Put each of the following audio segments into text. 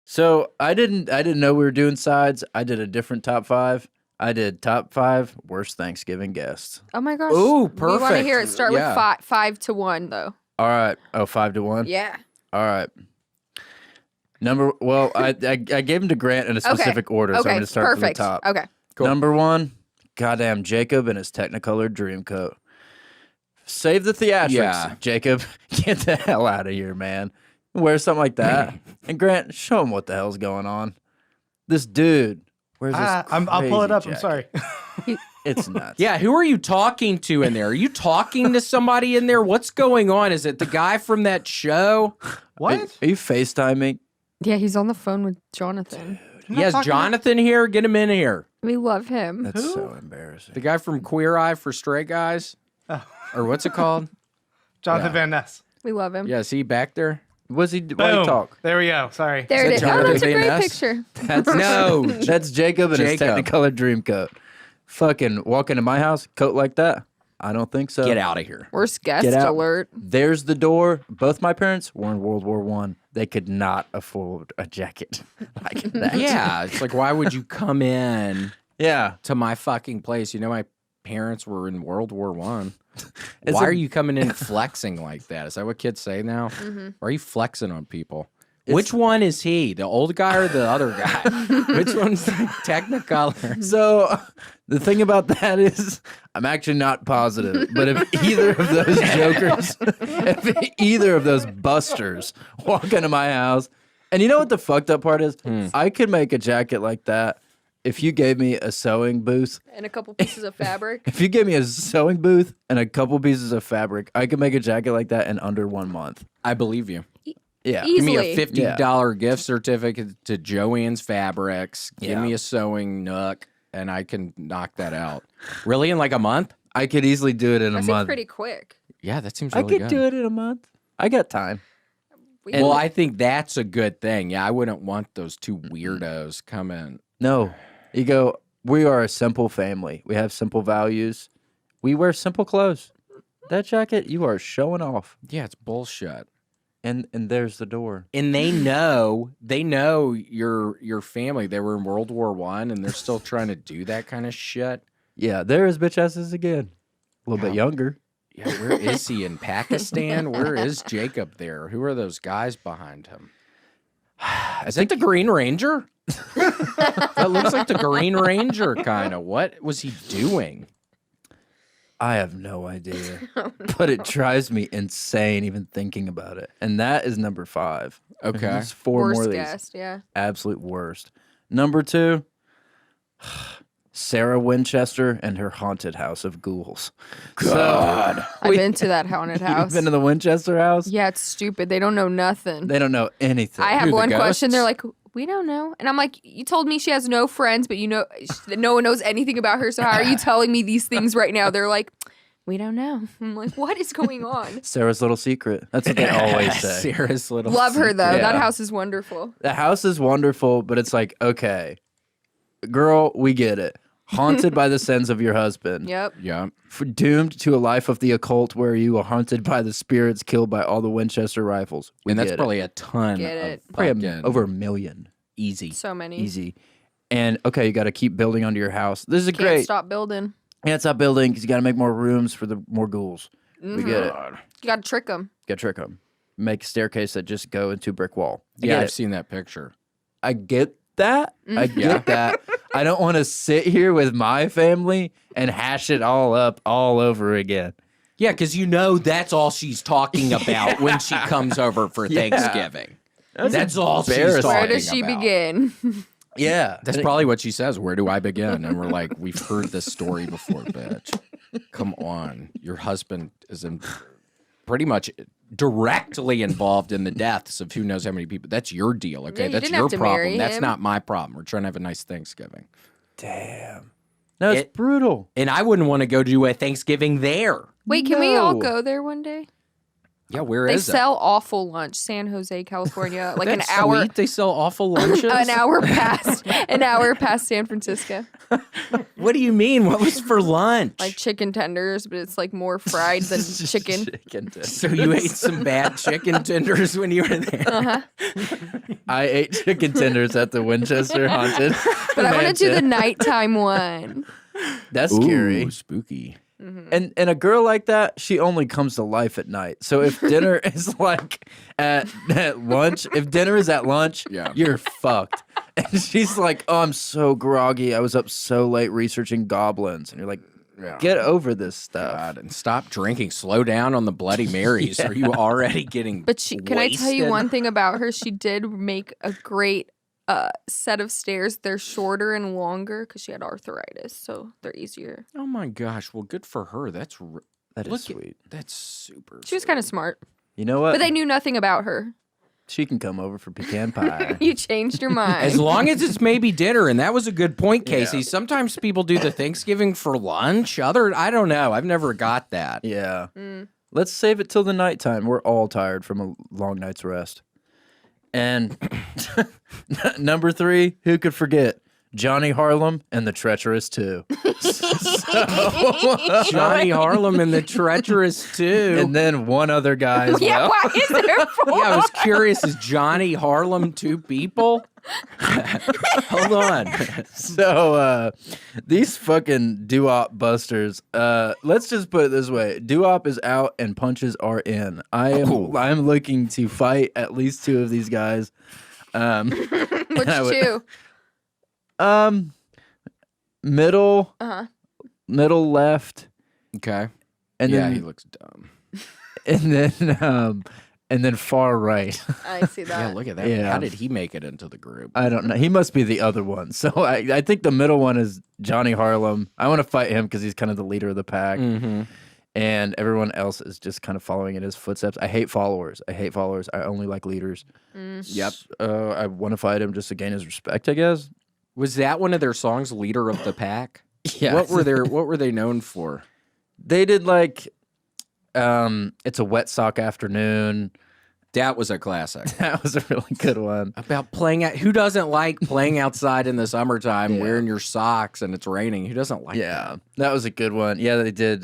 So I didn't know we were doing sides. I did a different top 5. I did top 5 worst Thanksgiving guests. Oh my gosh. Ooh, We want to perfect. hear it. Start with 5-1 though. All right. Oh, 5-1? Yeah. All right. Well, I gave them to Grant in a specific order, so I'm going to start from the top. Okay. Cool. Number 1, goddamn Jacob and his Technicolor dream coat. Save the theatrics. Yeah. Jacob, get the hell out of here, man. Wear something like that. And Grant, show him what the hell's going on. This dude wears this I'll pull it up. crazy I'm sorry. jacket. It's nuts. Yeah, who are you talking to in there? Are you talking to somebody in there? What's going on? Is it the guy from that show? What? Are you FaceTiming? Yeah, he's on the phone with Jonathan. Yes, Jonathan here. Get him in here. We love him. That's so embarrassing. The guy from Queer Eye for Straight Guys? Or what's it called? Jonathan Van Ness. We love him. Yeah, is he back there? Why do you Boom. talk? There we go. Sorry. There it is. that Oh, that's a Jonathan great Van Ness? picture. That's No. That's Jacob and his Jacob. Technicolor dream coat. Fucking walk into my house, coat like that? I don't think so. Get out of here. Worst guest Get out. alert. There's the door. Both my parents were in World War I. They could not afford a jacket like that. Yeah, it's like, why would you come in Yeah. to my fucking place? You know, my parents were in World War One. It's Why a- are you coming in flexing like that? Is that what kids say now? Or are you flexing on people? Which one is he? The old guy or the other guy? Which one's the Technicolor? So the thing about that is I'm actually not positive, but if either of those jokers, if either of those busters walk into my house, and you know what the fucked up part is? I could make a jacket like that if you gave me a sewing booth. And a couple pieces of fabric. If you gave me a sewing booth and a couple pieces of fabric, I could make a jacket like that in under 1 month. I believe you. Yeah. Easy. Give me a Easily. $50 gift certificate to Joann's Fabrics. Give Yeah. me a sewing nook, and I can knock that out. Really, in like a month? I could easily do it in a That seems month. pretty quick. Yeah, that seems I really could good. do it in a month. I got time. Well, I think that's a good thing. Yeah, I wouldn't want those two weirdos coming. No. You go, we are a simple family. We have simple values. We wear simple clothes. That jacket, you are showing off. Yeah, it's bullshit. And there's the door. And they know your family. They were in World War One, and they're still trying to do that kind of shit. Yeah, there is bitch asses again. A little bit younger. Yeah, where is he in Pakistan? Where is Jacob there? Who are those guys behind him? Is that the Green Ranger? That looks like the Green Ranger, kind of. What was he doing? I have no idea. But it drives me insane even thinking about it. And that is number 5. Okay. There's 4 more Worst of these. guest, yeah. Absolute worst. Number 2, Sarah Winchester and her haunted house of ghouls. God. I've been to that haunted You've house. been to the Winchester house? Yeah, it's stupid. They don't know nothing. They don't know anything. I have Who, the one question. ghosts? They're like, we don't know. And I'm like, you told me she has no friends, but you know, no one knows anything about her. So how are you telling me these things right now? They're like, we don't know. I'm like, what is going on? Sarah's little secret. That's what they always say. Sarah's little. Love her though. Yeah. That house is wonderful. The house is wonderful, but it's like, okay, girl, we get it. Haunted by the sins of your husband. Yep. Yeah. Doomed to a life of the occult where you are haunted by the spirits killed by all the Winchester rifles. We And that's get it. probably a ton Get of it. Probably fucking over 1 million. easy. So many. Easy. And okay, you got to keep building onto your house. This is Can't great. stop building. Can't stop building because you got to make more rooms for the more ghouls. We get it. You got to trick them. Got to trick them. Make a staircase that just go into a brick wall. I Yeah, get I've it. seen that picture. I get that. I get that. I don't want to sit here with my family and hash it all up all over again. Yeah, because you know that's all she's talking about when she comes over for Thanksgiving. That's all she's embarrassing. talking Where does she about. begin? Yeah. That's probably what she says. Where do I begin? And we're like, we've heard this story before, bitch. Come on. Your husband is pretty much directly involved in the deaths of who knows how many people. That's your deal, okay? you That's didn't your have to problem. marry That's him. not my problem. We're trying to have a nice Thanksgiving. Damn. No, it's It- brutal. And I wouldn't want to go do a Thanksgiving there. Wait, can we all No. go there one day? Yeah, where They is sell awful lunch, San Jose, California. Like That's an hour, sweet. They sell awful lunches. an hour past San Francisco. What do you mean? What was for lunch? Like chicken tenders, but it's like more fried than chicken. So you ate some bad chicken tenders when you were there. I ate chicken tenders at the Winchester Haunted. But I want to do the Mansion. nighttime one. That's scary. Ooh, spooky. And a girl like that, she only comes to life at night. So if dinner is like at lunch, if dinner is at lunch, Yeah. you're fucked. And she's like, "Oh, I'm so groggy. I was up so late researching goblins." And you're like, "Get over this stuff." God, and stop drinking. Slow down on the Bloody Marys. Are you already getting But can I tell you wasted? one thing about her? She did make a great set of stairs. They're shorter and longer because she had arthritis, so they're easier. Oh my gosh. Well, good for her. That's That is look sweet. That's super. She was kind of smart, You know what? but they knew nothing about her. She can come over for pecan pie. You changed your mind. As long as it's maybe dinner, and that was a good point, Casey. Yeah. Sometimes people do the Thanksgiving for lunch. I don't know. I've never got that. Yeah. Let's save it till the nighttime. We're all tired from a long night's rest. And number 3, who could forget? Johnny Harlem and the Treacherous 2. Johnny Harlem and the Treacherous too. And then one other guy as yeah, well. why is there 4? Yeah, I was curious. Is Johnny Harlem 2 people? Hold on. So these fucking doo-wop busters, let's just put it this way. Doo-wop is out and punches are in. I'm looking to fight at least 2 of these guys. Which I would- 2? Middle left, Okay. and Yeah, he then looks dumb. and then far right. I see that. Yeah, look at that. Yeah. How did he make it into the group? I don't know. He must be the other one. So I think the middle one is Johnny Harlem. I want to fight him because he's kind of the leader of the pack. Mm-hmm. And everyone else is just kind of following in his footsteps. I hate followers. I only like leaders. Yep. I want to fight him just to gain his respect, I guess. Was that one of their songs, "Leader of the Pack"? Yeah. What were they known for? They did like, it's a wet sock afternoon. That was a classic. That was a really good one. About playing out. Who doesn't like playing outside in the summertime, Yeah. wearing your socks and it's raining? Who doesn't like that? That was a good one. Yeah, they did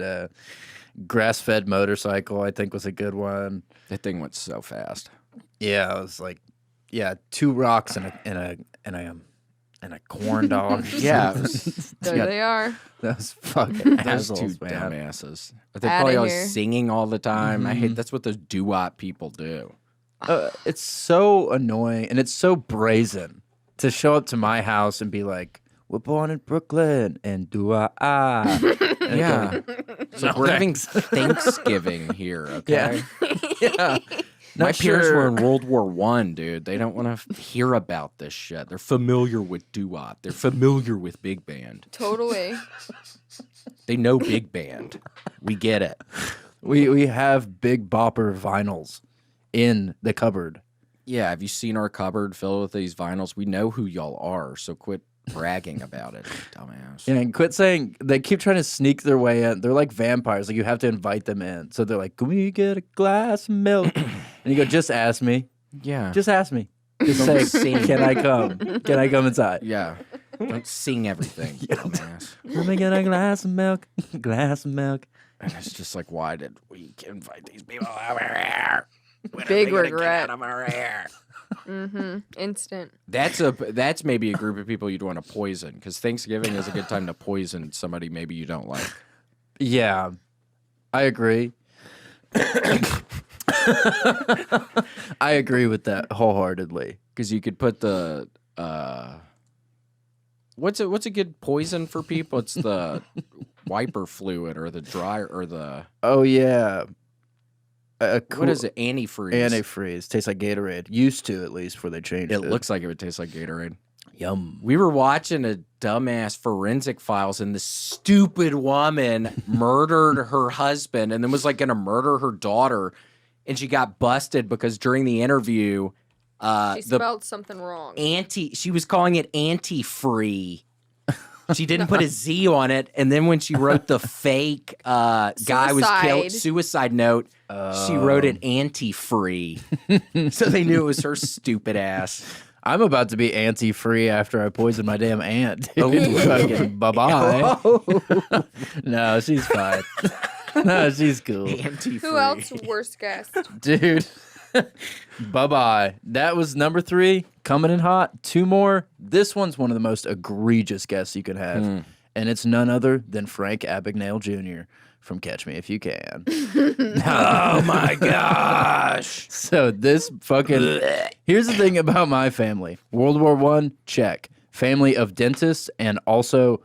grass-fed motorcycle. I think was a good one. That thing went so fast. Yeah, it was like, 2 rocks and a corn dog. Yeah, it was- There they are. Those fucking those assholes, two man. dumbasses. But they Outta probably always here. singing all the time. I hate that's what those doo-wop people do. It's so annoying and it's so brazen to show up to my house and be like, "We're born in Brooklyn and do ah." Yeah. So we're having Thanksgiving here, okay? Yeah. My Not parents sure. were in World War One, dude. They don't want to hear about this shit. They're familiar with doo-wop. They're familiar with big band. Totally. They know big band. We get it. We have Big Bopper vinyls in the cupboard. Yeah, have you seen our cupboard filled with these vinyls? We know who y'all are, so quit bragging about it, dumbass. Yeah, and quit saying they keep trying to sneak their way in. They're like vampires. Like you have to invite them in. So they're like, "Can we get a glass of milk?" And you go, "Just ask me. Yeah. Just ask me. Just say, sing. can I come? Can I come inside?" Yeah. Don't sing everything, dumbass. Let me get a glass of milk. Glass of milk. And it's just like, why did we invite these people over here? When are Big they gonna get regret. out of our hair? Instant. That's maybe a group of people you'd want to poison, because Thanksgiving is a good time to poison somebody maybe you don't like. Yeah, I agree. I agree with that wholeheartedly. Because you could put the what's a good poison for people? It's the wiper fluid or the dryer or the Oh yeah. what is it? Antifreeze. Antifreeze. Tastes like Gatorade. Used to, at least, before they changed it. It looks like it would taste like Gatorade. Yum. We were watching a dumbass Forensic Files, and this stupid woman murdered her husband and then was like going to murder her daughter. And she got busted because during the interview, She spelled something wrong. she was calling it anti-free. She didn't put a Z on it, and then when she wrote the fake guy was killed suicide note, she wrote it anti-free, so they knew it was her stupid ass. I'm about to be anti-free after I poisoned my damn aunt. Fucking bye-bye. No, she's fine. No, she's cool. Anti-free. Who else? Worst guest. Dude. Bye-bye. That was number 3. Coming in hot. 2 more. This one's one of the most egregious guests you could have. And it's none other than Frank Abagnale Jr. from Catch Me If You Can. Oh my gosh. So this fucking... Here's the thing about my family. World War I, check. Family of dentists and also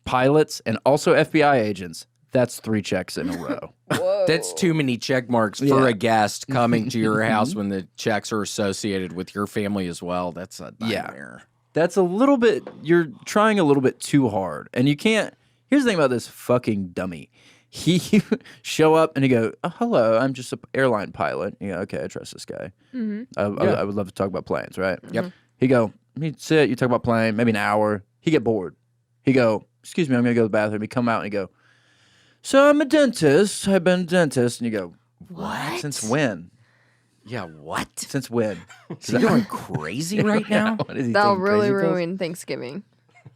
pilots and also FBI agents. That's 3 checks in a row. Whoa. That's too many check marks for a guest coming to your house when the checks are associated with your family as well. That's a nightmare. That's a little bit... You're trying a little bit too hard. And you can't... Here's the thing about this fucking dummy. He show up and he go, oh, hello, I'm just an airline pilot. You go, okay, I trust this guy. I would love to talk about planes, right? Yep. He go, he'd sit, you talk about plane, maybe an hour. He get bored. He go, excuse me, I'm going to go to the bathroom. He come out and he go, so I'm a dentist. I've been a dentist. And you go, What? since when? Yeah, what? Since when? Is he going crazy right now? What is he That'll taking really crazy pills? ruin Thanksgiving.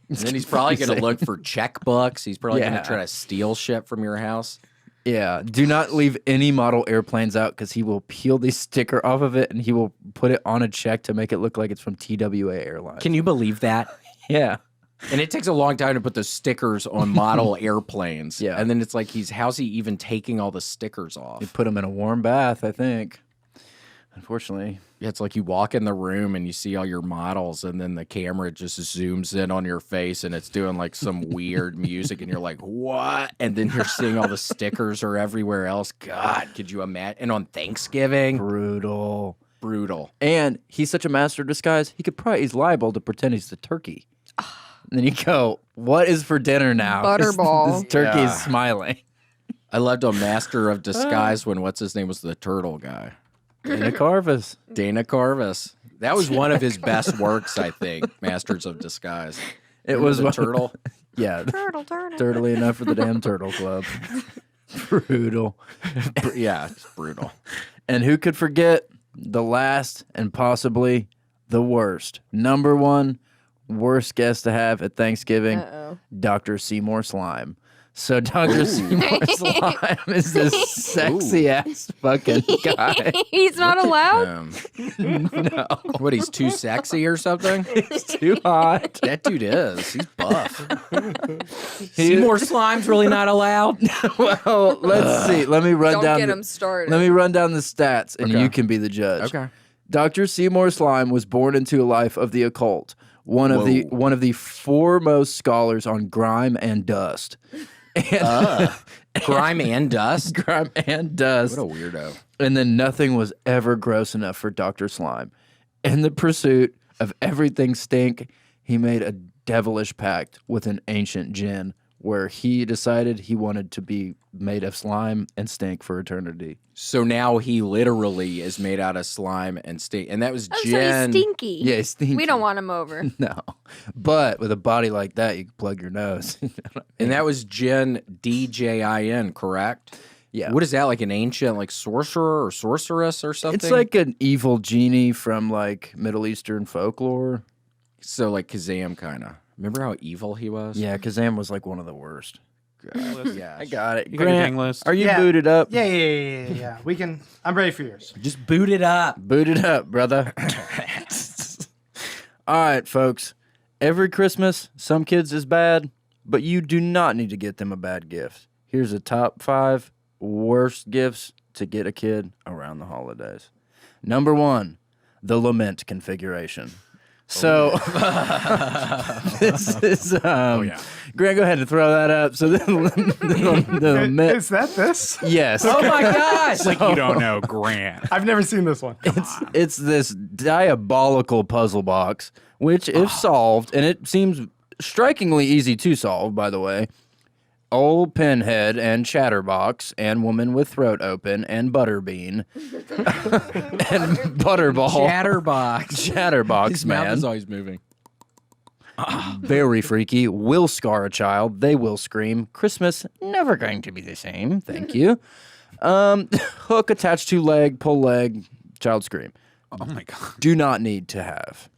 And then he's probably going to look for checkbooks. He's probably going Yeah. to try to steal shit from your house. Yeah, do not leave any model airplanes out because he will peel the sticker off of it and he will put it on a check to make it look like it's from TWA Airlines. Can you believe that? Yeah. And it takes a long time to put those stickers on model airplanes. Yeah. And then it's like, how's he even taking all the stickers off? You put them in a warm bath, I think. Unfortunately. Yeah, it's like you walk in the room and you see all your models, and then the camera just zooms in on your face and it's doing like some weird music, and you're like, what? And then you're seeing all the stickers are everywhere else. God, could you imagine? And on Thanksgiving, Brutal. And he's such a master of disguise, he's liable to pretend he's the turkey. And then you go, what is for dinner now? Butterball. This turkey is smiling. I loved a master of disguise when what's his name was the turtle guy. Dana Carvis. Dana Carvis. That was one of his best works, I think. Masters of Disguise. It Remember was the one- turtle. Yeah. Turtle. Turtly enough for the damn turtle club. Brutal. Yeah, it's brutal. And who could forget the last and possibly the worst? Number 1 worst guest to have at Thanksgiving, Dr. Seymour Slime. So Dr. Seymour Slime is this sexy ass fucking guy. He's not allowed? No, What, he's too sexy or something? he's too hot. That dude is. He's buff. He- Seymour Slime's really not allowed? Well, let's see. Let me run Don't down. get the- him started. Let me run down the stats, and Okay. you can be the judge. Okay. Dr. Seymour Slime was born into a life of the occult. One of the foremost scholars on grime and dust. And Grime and dust? grime and dust. What a weirdo. And then nothing was ever gross enough for Dr. Slime. In the pursuit of everything stink, he made a devilish pact with an ancient jinn where he decided he wanted to be made of slime and stink for eternity. So now he literally is made out of slime and stink. And that was Oh, so Jen. he's stinky. Yeah, he's stinky. We don't want him over. No. But with a body like that, you can plug your nose. And that was Jen DJIN, correct? Yeah. What is that, like an ancient like sorcerer or sorceress or something? It's like an evil genie from like Middle Eastern folklore. So like Kazam kind of. Remember how evil he was? Yeah, Kazam was like one of the worst. Yeah. I got it. You got your Grant, dang list? are you Yeah. booted up? Yeah. We can. I'm ready for yours. Just boot it up. Booted up, brother. All right, folks. Every Christmas, some kids is bad, but you do not need to get them a bad gift. Here's the top 5 worst gifts to get a kid around the holidays. Number 1, the lament configuration. So this is Grant, go ahead and throw that up. So the lament, Is that this? yes. Oh my gosh. Like you don't know Grant. I've never seen this one. It's this diabolical puzzle box, which, if solved, and it seems strikingly easy to solve, by the way, old Pinhead and Chatterbox and Woman with Throat Open and Butterbean and Butterball. Chatterbox. Chatterbox, His mouth man. is always moving. Very freaky. Will scar a child. They will scream. Christmas, never going to be the same. Thank you. Hook attached to leg, pull leg, child scream. Oh my god. Do not need to have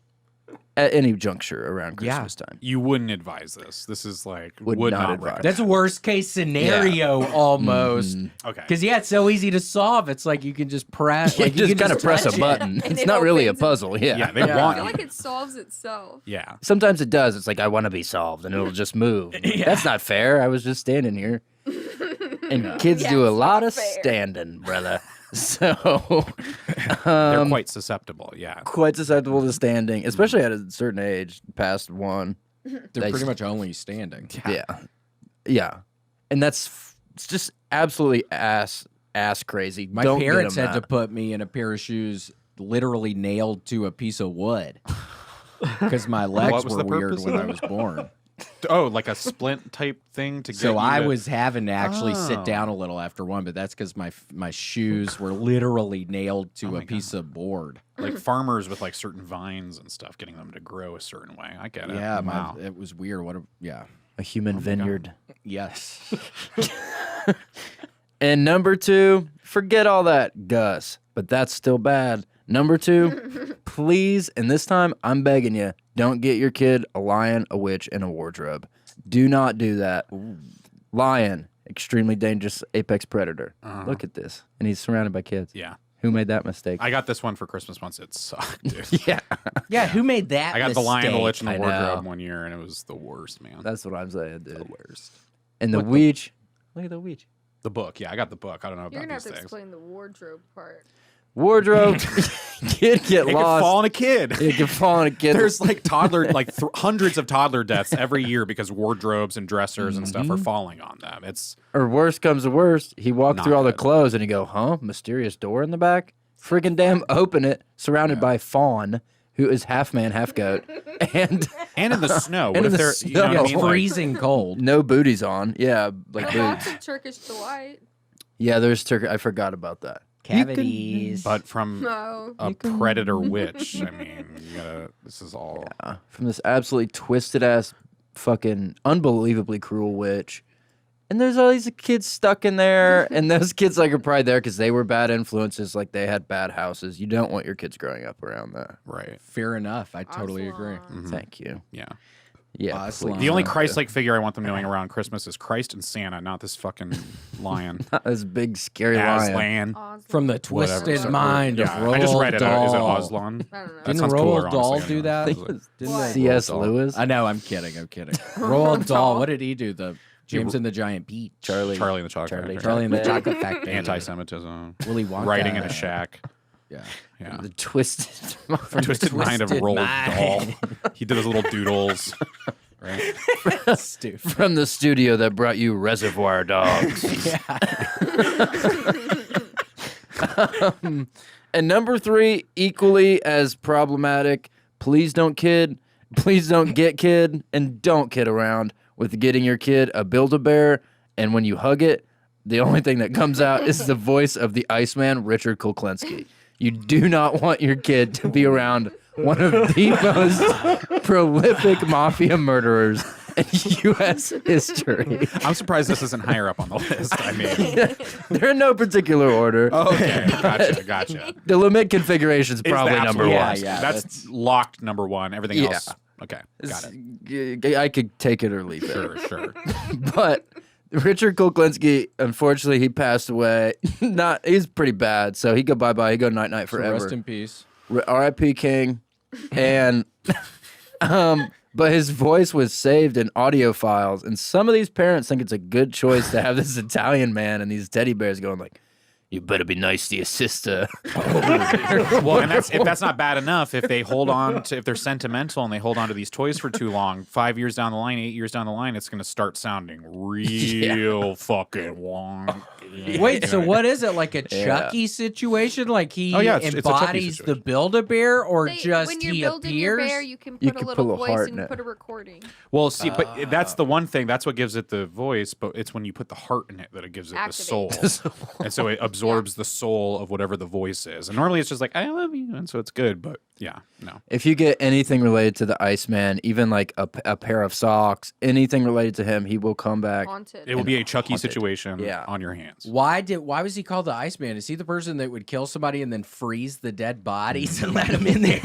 at any juncture around Christmas time. You wouldn't advise this. This is like Would would not not advise. recommend. That's worst case scenario almost. Okay. Because yeah, it's so easy to solve. It's like you can just press. You Like just can kind of press a touch it. button. And It's it not really a opens. puzzle. Yeah. Yeah, they Yeah. want I feel you. like it solves itself. Yeah. Sometimes it does. It's like, I want to be solved, and it'll just move. That's not fair. I was just standing here. And kids Yeah, do a it's lot not of fair. standing, brother. So They're quite susceptible. Yeah. quite susceptible to standing, especially at a certain age, past one. They're They- pretty much only standing. Yeah. Yeah. And it's just absolutely ass crazy. My Don't get parents 'em had to that. put me in a pair of shoes literally nailed to a piece of wood because my legs was were the weird purpose when of I that? was born. Oh, like a splint type thing to get So you I to- was having to actually Oh. sit down a little after one, but that's because my shoes were literally nailed to a piece of board. like farmers with like certain vines and stuff, getting them to grow a certain way. I get it. Yeah, Wow. it was weird. Yeah. A human vineyard. Yes. And number 2, forget all that, Gus. But that's still bad. Number 2, please, and this time I'm begging you, don't get your kid a lion, a witch, and a wardrobe. Do not do that. Lion, extremely dangerous apex predator. Look at this. And he's surrounded by kids. Yeah. Who made that mistake? I got this one for Christmas once. It sucked, dude. yeah. Yeah, who made that I got the lion, the mistake? witch, and the I wardrobe know. one year, and it was the worst, man. That's what I'm saying, dude. the worst. And the witch. Look at the witch. The book. Yeah, I got the book. I don't know You're about gonna have these to things. explain the wardrobe part. Wardrobe. Kid get It could lost. fall on a kid. It can fall on a kid. There's like hundreds of toddler deaths every year because wardrobes and dressers and stuff are falling on them. It's Or worst comes to worst, he walked Not through all the good. clothes and you go, huh? Mysterious door in the back? Friggin' damn open it, surrounded by Fawn, who is half man, half goat, and and in the snow. What And if in the they're you know what snow. I It's mean? Like, freezing cold. no booties on. Yeah, like Lots boots. of Turkish delight. Yeah, there's turkey. I forgot about that. Cavities. but from No. a predator witch. I mean, you gotta, this is all. From this absolutely twisted ass, fucking unbelievably cruel witch. And there's all these kids stuck in there, and those kids like are probably there because they were bad influences, like they had bad houses. You don't want your kids growing up around that. Right. Fair enough. I totally agree. Aslan. Thank you. Yeah. Yeah, Aslan. please. The only Uh, Christ-like figure I want them knowing around Christmas is Christ and Santa, not this fucking lion. this big scary lion. Aslan. Aslan. From the Whatever. twisted mind Yeah, of Roald I just read it. Dahl. Is it Aslan? I don't know. That Didn't sounds Roald cooler, Dahl honestly, do anyway. that? I think it was Didn't What? they- C.S. Roald Dahl. Lewis. I know. I'm kidding. Roald Dahl. What did he do? The James and the Giant Peach. Charlie. Charlie and the Chocolate Charlie. Factory. Charlie and the Man. Chocolate Factory. Anti-Semitism. Willy Wonka. Writing in a shack. Yeah. Yeah. The twisted. Twisted mind of Twisted Roald Mind. Dahl. He did his little doodles. Right. Stupid. From the studio that brought you Reservoir Dogs. And number 3, equally as problematic. Please don't get kid, and don't kid around with getting your kid a Build-A-Bear. And when you hug it, the only thing that comes out is the voice of the Iceman, Richard Kulklinski. You do not want your kid to be around one of the most prolific mafia murderers in U.S. history. I'm surprised this isn't higher up on the list. I mean, They're in no particular order. okay, gotcha. The limit configuration is Is the probably number absolute 1. worst. Yeah, that's locked number 1. Everything Yeah. else. Okay, got it. I could take it or leave it. Sure. But Richard Kulklinski, unfortunately, he passed away. He's pretty bad, so he go bye-bye. He go night-night So forever. rest in peace. R.I.P. King. And but his voice was saved in audio files, and some of these parents think it's a good choice to have this Italian man and these teddy bears going like, "You better be nice to your sister." Well, and if that's not bad enough, if they're sentimental and they hold on to these toys for too long, 5 years down the line, 8 years down the line, it's going to start sounding real fucking wonky. Wait, so what is it? Like a Chucky situation? Like he it's a Chucky embodies the situation. Build-A-Bear, or When just you're he building your appears? bear, you can You put a can little put a voice heart and in it. put a recording. Well, see, but that's the one thing. That's what gives it the voice, but it's when you put the heart in it that it gives it Activate. the soul. And so it absorbs absorbs the soul of whatever the voice is. And normally it's just like, I love you. And so it's good. But yeah, no. If you get anything related to the Iceman, even like a pair of socks, anything related to him, he will come back. Haunted. It will be a Chucky haunted. situation Yeah. on your hands. Why was he called the Iceman? Is he the person that would kill somebody and then freeze the dead bodies and let him in there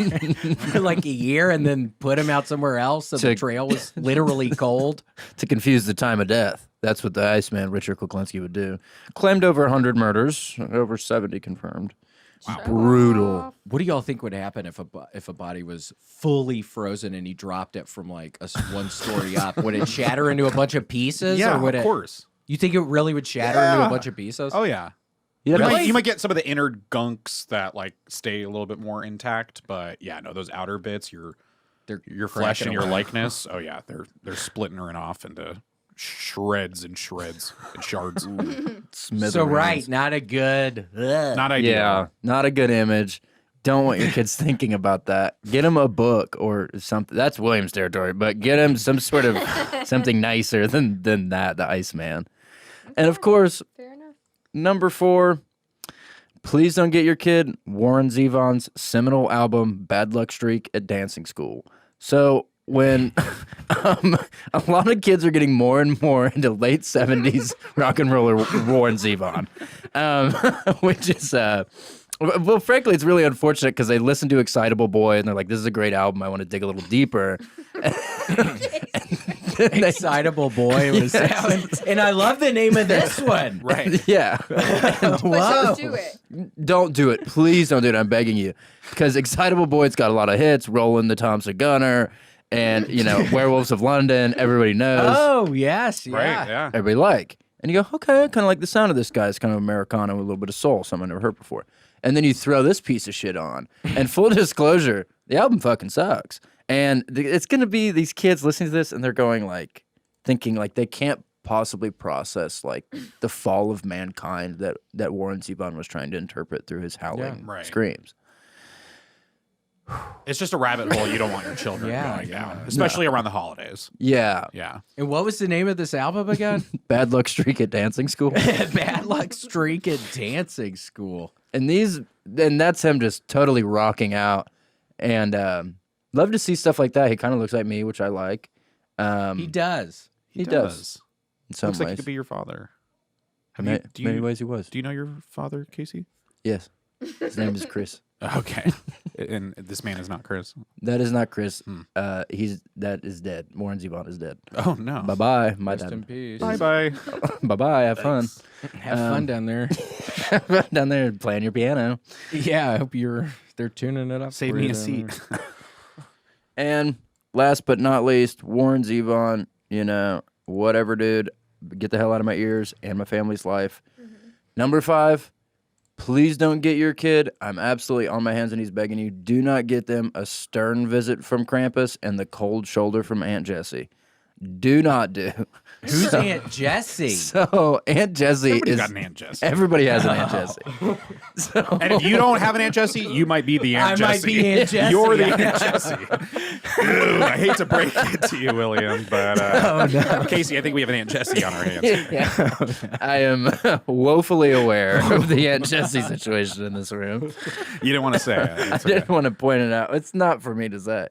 for like a year and then put him out somewhere else so the trail was literally cold? To confuse the time of death. That's what the Iceman, Richard Kuklinski, would do. Claimed over 100 murders, over 70 confirmed. Wow. Brutal. What do y'all think would happen if a body was fully frozen and he dropped it from like one story up? Would it shatter into a bunch of pieces? Yeah, or would of course. You think it really would shatter into a bunch of pieces? Oh, yeah. You might get some of the inner gunks that like stay a little bit more intact, but yeah, no, those outer bits, your flesh and your likeness. Oh yeah, they're splitting her off into shreds and shards. So right, not a good. Not ideal. Yeah, not a good image. Don't want your kids thinking about that. Get them a book or something. That's William's territory, but get them some sort of something nicer than that, the Iceman. And of course, Fair enough. number 4, please don't get your kid Warren Zevon's seminal album, Bad Luck Streak at Dancing School. So when a lot of kids are getting more and more into late 70s rock and roller Warren Zevon, which is, well, frankly, it's really unfortunate because they listen to Excitable Boy and they're like, this is a great album. I want to dig a little deeper. Excitable Boy was and I love the name of this one. Right. Yeah. But don't do it. Don't do it. Please don't do it. I'm begging you. Because Excitable Boy, it's got a lot of hits. Rollin' the Thompson Gunner and, Werewolves of London. Everybody knows. Oh, yes. Yeah. Right. Yeah. Everybody like. And you go, okay, I kind of like the sound of this guy. It's kind of Americana with a little bit of soul, something I've never heard before. And then you throw this piece of shit on. And full disclosure, the album fucking sucks. And it's going to be these kids listening to this and they're going like, thinking like they can't possibly process like the fall of mankind that Warren Zevon was trying to interpret through his howling screams. It's just a rabbit hole you don't want your children going down, especially around the holidays. Yeah. Yeah. And what was the name of this album again? Bad Luck Streak at Dancing School. Bad Luck Streak at Dancing School. And that's him just totally rocking out. And love to see stuff like that. He kind of looks like me, which I like. He does. He does. In some Looks ways. like he could be your father. Many ways he was. Do you know your father, Casey? Yes. His name is Chris. Okay. And this man is not Chris. That is not Chris. That is dead. Warren Zevon is dead. Oh no. Bye-bye. My Rest in dad. peace. Bye. Bye-bye. Have fun. Have fun down there. Down there playing your piano. Yeah, I hope they're tuning it up. Save for me you a down seat. there. And last but not least, Warren Zevon, whatever, dude. Get the hell out of my ears and my family's life. Number 5, please don't get your kid. I'm absolutely on my hands and knees begging you. Do not get them a stern visit from Krampus and the cold shoulder from Aunt Jessie. Do not do. Who's Aunt Jessie? So Aunt Jessie Everybody's got an Aunt Jessie. Everybody has an Aunt Jessie. And if you don't have an Aunt Jessie, you might be the Aunt Jessie. I might be Aunt Jessie. You're the Aunt Jessie. Ooh, I hate to break it to you, William, but Casey, I think we have an Aunt Jessie on our hands. I am woefully aware of the Aunt Jessie situation in this room. You didn't want to say it. I It's okay. didn't want to point it out. It's not for me to say.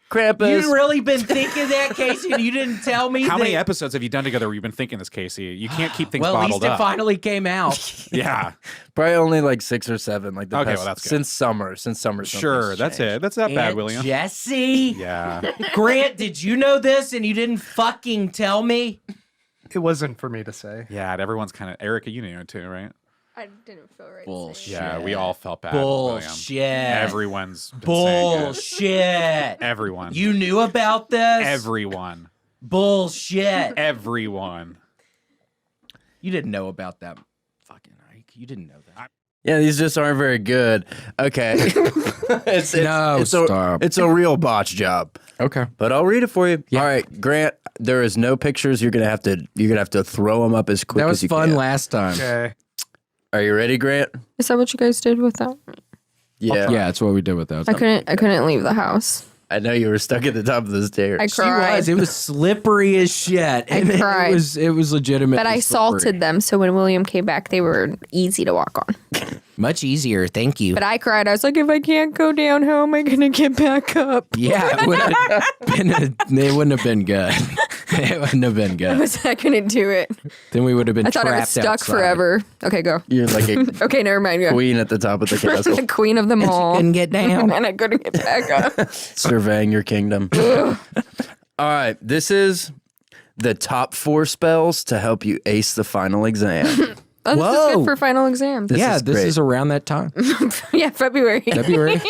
Krampus. You really been thinking that, Casey, and you didn't tell me? How many episodes have you done together where you've been thinking this, Casey? You can't keep things Well, at bottled least it up. finally came out. Yeah. Probably only like 6 or 7. Like the Okay, past, well, that's good. since summer. Sure, that's it. That's not bad, Aunt William. Jessie? Yeah. Grant, did you know this and you didn't fucking tell me? It wasn't for me to say. Yeah, everyone's kind of... Erica, you knew it too, right? I didn't feel right. Bullshit. To say it. Yeah, we all felt bad, William. Bullshit. Everyone's been saying it. Bullshit. Everyone. You knew about this? Everyone. Bullshit. Everyone. You didn't know about that fucking Ike. You didn't know that. Yeah, these just aren't very good. Okay. it's a real botch job. Okay. But I'll read it for you. All right, Grant, there is no pictures. You're gonna have to throw them up as quick That as was you fun can. last time. Okay. Are you ready, Grant? Is that what you guys did with that? Yeah. Yeah, that's what we did with that. I couldn't leave the house. I know you were stuck at the top of the stairs. I cried. It was slippery as shit. And cried. It was legitimate. But I salted them, so when William came back, they were easy to walk on. Much easier, thank you. But I cried. I was like, if I can't go down, how am I going to get back up? Yeah, it wouldn't have been good. It wouldn't have been I good. was not going to do it. Then we would have been I thought I was trapped stuck outside. forever. Okay, go. You're like a Okay, never mind. Go. queen at the top of the castle, The queen of them all. Couldn't get down. And I couldn't get back up. surveying your kingdom. All right, this is the top 4 spells to help you ace the final exam. Oh, this is Whoa. good for final exams. This Yeah, is this great. is around that time. Yeah, February. February.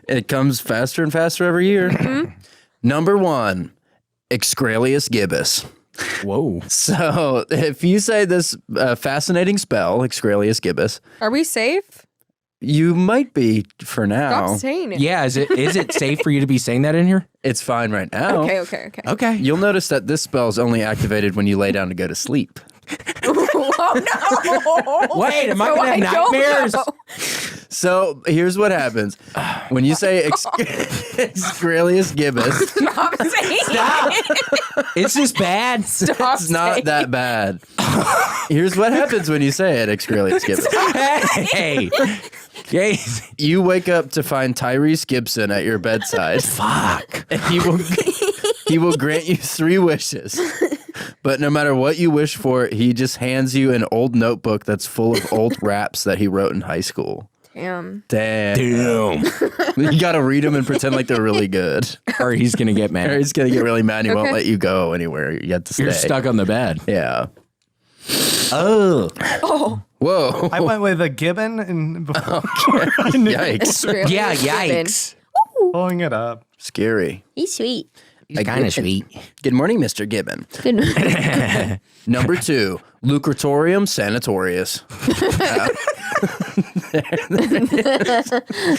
It comes faster and faster every year. Number 1, Excrelius gibbus. Whoa. So if you say this fascinating spell, Excrelius gibbus, Are we safe? you might be for now. Stop saying it. Yeah, is it safe for you to be saying that in here? It's fine right now. Okay. Okay. You'll notice that this spell is only activated when you lay down to go to sleep. Oh, no. Wait, am I So gonna have don't nightmares? know. So here's what happens. When you say Excrelius gibbus, Stop saying it. It's just bad. Stop it's not saying that bad. Here's what happens when you say it, Excrelius gibbus. Hey. Hey. You wake up to find Tyrese Gibson at your bedside. Fuck. And he will grant you 3 wishes. But no matter what you wish for, he just hands you an old notebook that's full of old raps that he wrote in high school. Damn. Damn. Damn. You got to read them and pretend like they're really good. Or he's gonna get Or mad. he's going to get really mad and he won't Okay. let you go anywhere. You have to stay. You're stuck on the bed. Yeah. Oh. Oh. Whoa. I went with a gibbon and before Yikes. Yeah, yikes. pulling it up. Scary. He's sweet. He's kind of sweet. Good morning, Mr. Gibbon. Good. Number 2, Lucratorium Sanatorius.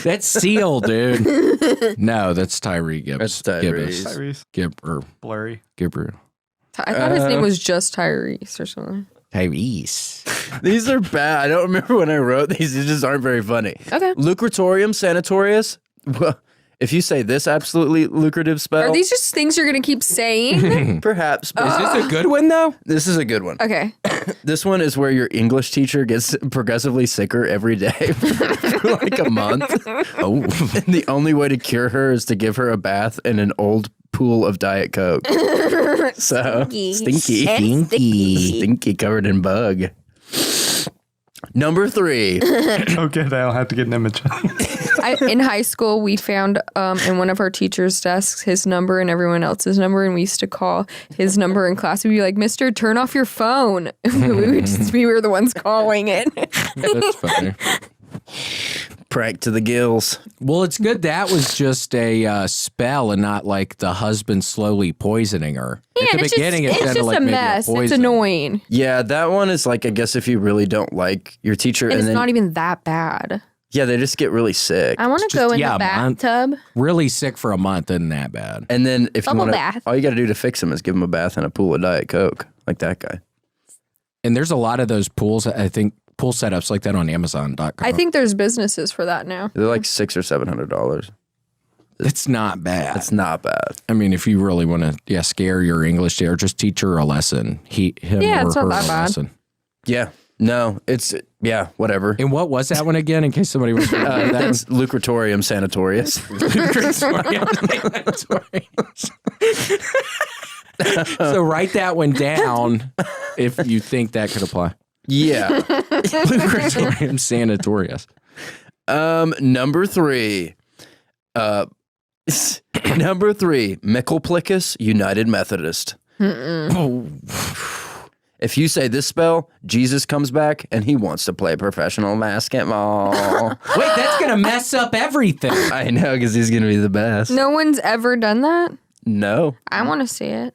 That's Seal, dude. No, that's Tyree Gibbs. That's Tyrese. Tyrese. Gibber. Blurry. I thought his name was just Tyrese or something. Tyrese. These are bad. I don't remember when I wrote these. These just aren't very funny. Okay. Lucratorium Sanatorius. Well, if you say this absolutely lucrative spell, Are these just things you're going to keep saying? perhaps. But Is this a good one, though? this is a good one. Okay. This one is where your English teacher gets progressively sicker every day for like a month. Oh. And the only way to cure her is to give her a bath in an old pool of Diet Coke. So stinky. Stinky covered in bug. Number 3. Okay, I don't have to get an image. In high school, we found in one of our teachers' desks his number and everyone else's number, and we used to call his number in class. We'd be like, "Mister, turn off your phone." We were the ones calling it. That's funny. Prank to the gills. Well, it's good that was just a spell and not like the husband slowly poisoning her. Yeah, At the it's beginning, just, it it's sounded just like a maybe mess. It's poison. annoying, Yeah, that one is like, I guess if you really don't like your teacher and and it's then, not even that bad. yeah, they just get really sick. I want to go in yeah, the a month. bathtub. Really sick for a month isn't that bad. And then if you Bubble want to, bath. all you got to do to fix them is give them a bath in a pool of Diet Coke, like that guy. And there's a lot of those pools, I think, pool setups like that on Amazon.com. I think there's businesses for that now. They're like $600 or $700. it's not bad. It's not bad. I mean, if you really want to, scare your English teacher, just teach her a lesson. Him Yeah, or it's not her that a bad. lesson. Yeah. No, it's, yeah, whatever. And what was that one again? In case somebody was That's Lucratorium Sanatorius. So write that one down if you think that could apply. Yeah. Lucratorium Sanatorius. Number 3. Number 3, Mickelplicus United Methodist. If you say this spell, Jesus comes back and he wants to play professional basketball. Wait, that's going to mess up everything. I know, because he's going to be the best. No one's ever done that. No. I want to see it.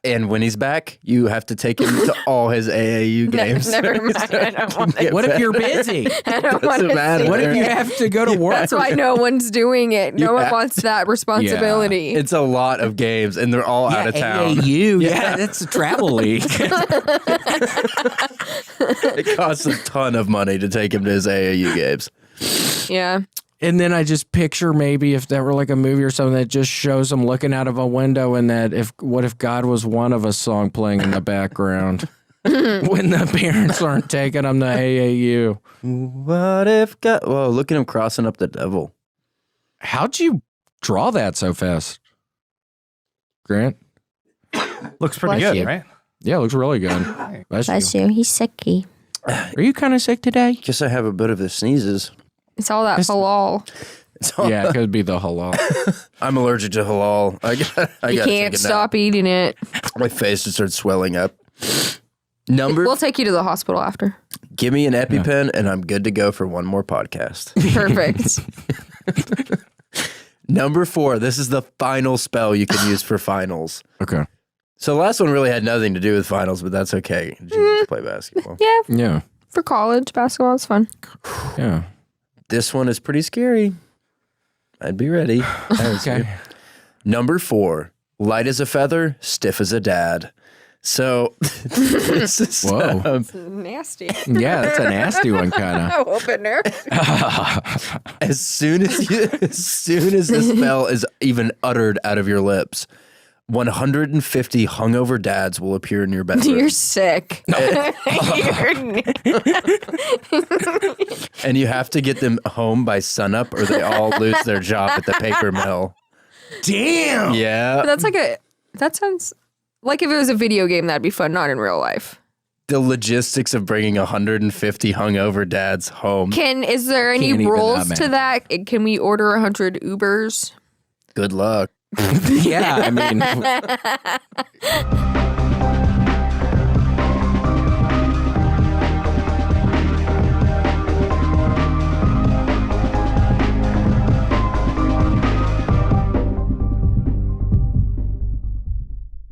And when he's back, you have to take him to all his AAU games. Never mind. I don't want to. What if you're busy? I don't want to matter. see What if it. you have to go to work? That's why no one's doing it. No one wants that responsibility. It's a lot of games, and they're all out of town. AAU. Yeah, that's a travel league. It costs a ton of money to take him to his AAU games. Yeah. And then I just picture maybe if that were like a movie or something that just shows them looking out of a window and that what if God was one of us song playing in the background when the parents aren't taking them to AAU. What if God? Whoa, look at him crossing up the devil. How'd you draw that so fast, Grant? Looks pretty Bless good, you. right? Yeah, it looks really good. Bless you. He's sicky. Are you kind of sick today? Guess I have a bit of the sneezes. It's all that halal. Yeah, it could be the halal. I'm allergic to halal. I You gotta can't take a stop eating it. nap. My face just starts swelling up. Number, We'll take you to the hospital after. give me an EpiPen and I'm good to go for one more podcast. Perfect. Number 4. This is the final spell you can use for finals. Okay. So the last one really had nothing to do with finals, but that's okay. Jesus, play basketball. Yeah, Yeah. for college basketball is fun. Yeah. This one is pretty scary. I'd be ready. Okay. Number 4. Light as a feather, stiff as a dad. So this is Whoa. Nasty. Yeah, that's a nasty one, kind of. Open there. as soon as this spell is even uttered out of your lips, 150 hungover dads will appear in your bedroom. You're sick. And you have to get them home by sunup or they all lose their job at the paper mill. Damn. Yeah. That sounds like if it was a video game, that'd be fun, not in real life. The logistics of bringing 150 hungover dads home. Is there any Can't even rules to imagine. that? Can we order 100 Ubers? Good luck. Yeah, I mean,